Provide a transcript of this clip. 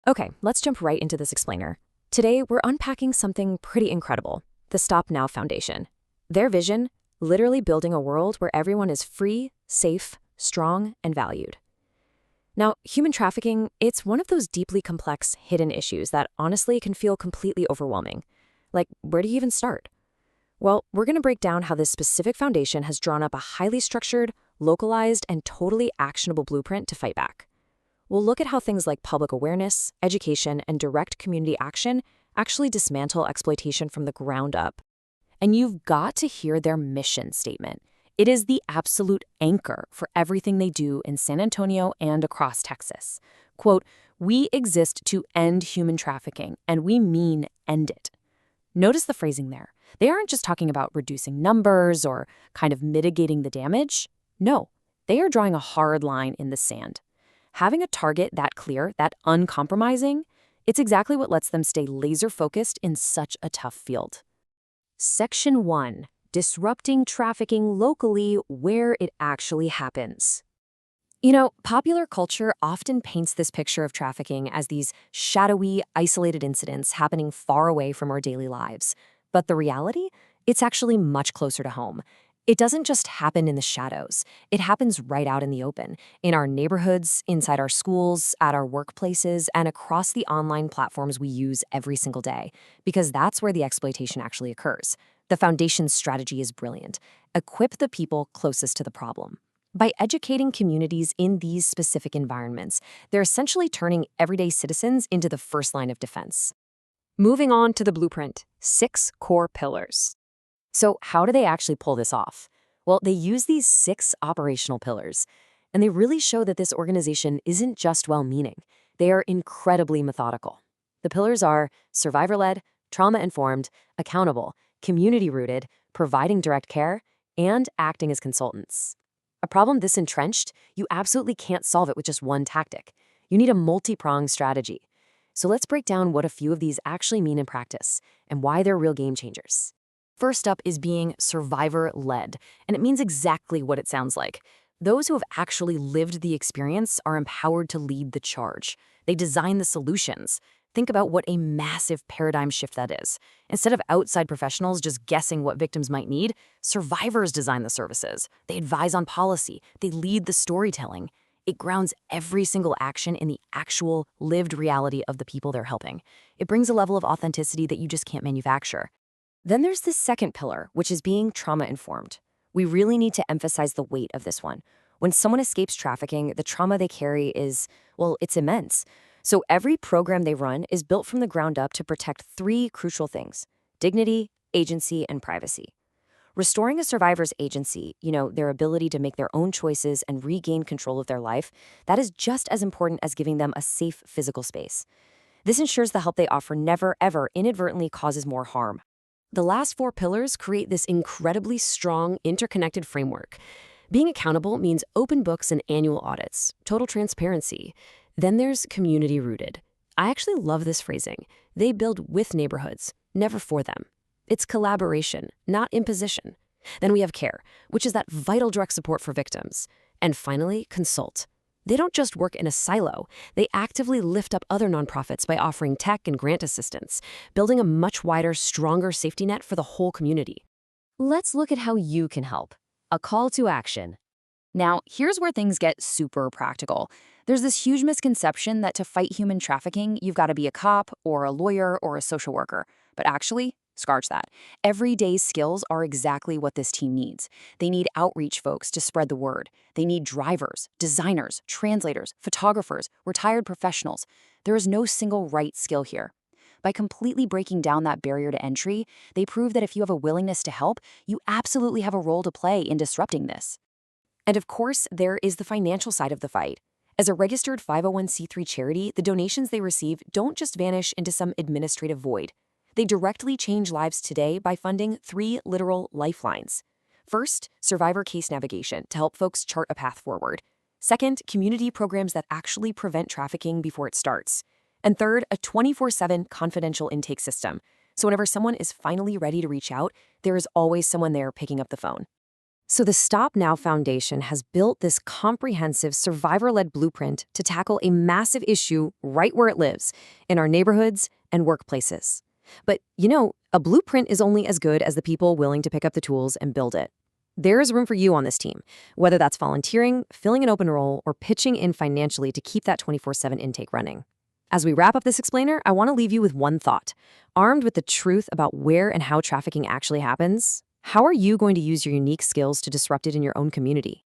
Okay, let's jump right into this explainer. Today, we're unpacking something pretty incredible, the Stop Now Foundation. Their vision, literally building a world where everyone is free, safe, strong, and valued. Now, human trafficking, it's one of those deeply complex, hidden issues that honestly can feel completely overwhelming. Like, where do you even start? Well, we're going to break down how this specific foundation has drawn up a highly structured, localized, and totally actionable blueprint to fight back. We'll look at how things like public awareness, education, and direct community action actually dismantle exploitation from the ground up. And you've got to hear their mission statement. It is the absolute anchor for everything they do in San Antonio and across Texas. Quote, "We exist to end human trafficking, and we mean end it." Notice the phrasing there. They aren't just talking about reducing numbers or kind of mitigating the damage. No, they are drawing a hard line in the sand. Having a target that clear, that uncompromising, it's exactly what lets them stay laser-focused in such a tough field. Section 1. Disrupting trafficking locally where it actually happens. You know, popular culture often paints this picture of trafficking as these shadowy, isolated incidents happening far away from our daily lives. But the reality? It's actually much closer to home. It doesn't just happen in the shadows. It happens right out in the open, in our neighborhoods, inside our schools, at our workplaces, and across the online platforms we use every single day, because that's where the exploitation actually occurs. The foundation's strategy is brilliant. Equip the people closest to the problem. By educating communities in these specific environments, they're essentially turning everyday citizens into the first line of defense. Moving on to the blueprint, 6 core pillars. So how do they actually pull this off? Well, they use these 6 operational pillars, and they really show that this organization isn't just well-meaning. They are incredibly methodical. The pillars are survivor-led, trauma-informed, accountable, community-rooted, providing direct care, and acting as consultants. A problem this entrenched, you absolutely can't solve it with just one tactic. You need a multi-pronged strategy. So let's break down what a few of these actually mean in practice and why they're real game changers. First up is being survivor-led, and it means exactly what it sounds like. Those who have actually lived the experience are empowered to lead the charge. They design the solutions. Think about what a massive paradigm shift that is. Instead of outside professionals just guessing what victims might need, survivors design the services. They advise on policy. They lead the storytelling. It grounds every single action in the actual lived reality of the people they're helping. It brings a level of authenticity that you just can't manufacture. Then there's the second pillar, which is being trauma-informed. We really need to emphasize the weight of this one. When someone escapes trafficking, the trauma they carry is, well, it's immense. So every program they run is built from the ground up to protect 3 crucial things: dignity, agency, and privacy. Restoring a survivor's agency, their ability to make their own choices and regain control of their life, that is just as important as giving them a safe physical space. This ensures the help they offer never, ever inadvertently causes more harm. The last 4 pillars create this incredibly strong, interconnected framework. Being accountable means open books and annual audits, total transparency. Then there's community-rooted. I actually love this phrasing. They build with neighborhoods, never for them. It's collaboration, not imposition. Then we have care, which is that vital direct support for victims. And finally, consult. They don't just work in a silo. They actively lift up other nonprofits by offering tech and grant assistance, building a much wider, stronger safety net for the whole community. Let's look at how you can help. A call to action. Now, here's where things get super practical. There's this huge misconception that to fight human trafficking, you've got to be a cop or a lawyer or a social worker. But actually, scratch that. Everyday skills are exactly what this team needs. They need outreach folks to spread the word. They need drivers, designers, translators, photographers, retired professionals. There is no single right skill here. By completely breaking down that barrier to entry, they prove that if you have a willingness to help, you absolutely have a role to play in disrupting this. And of course, there is the financial side of the fight. As a registered 501c3 charity, the donations they receive don't just vanish into some administrative void. They directly change lives today by funding 3 literal lifelines. First, survivor case navigation to help folks chart a path forward. Second, community programs that actually prevent trafficking before it starts. And third, a 24/7 confidential intake system. So whenever someone is finally ready to reach out, there is always someone there picking up the phone. So the Stop Now Foundation has built this comprehensive survivor-led blueprint to tackle a massive issue right where it lives, in our neighborhoods and workplaces. But, a blueprint is only as good as the people willing to pick up the tools and build it. There is room for you on this team, whether that's volunteering, filling an open role, or pitching in financially to keep that 24/7 intake running. As we wrap up this explainer, I want to leave you with one thought. Armed with the truth about where and how trafficking actually happens, how are you going to use your unique skills to disrupt it in your own community?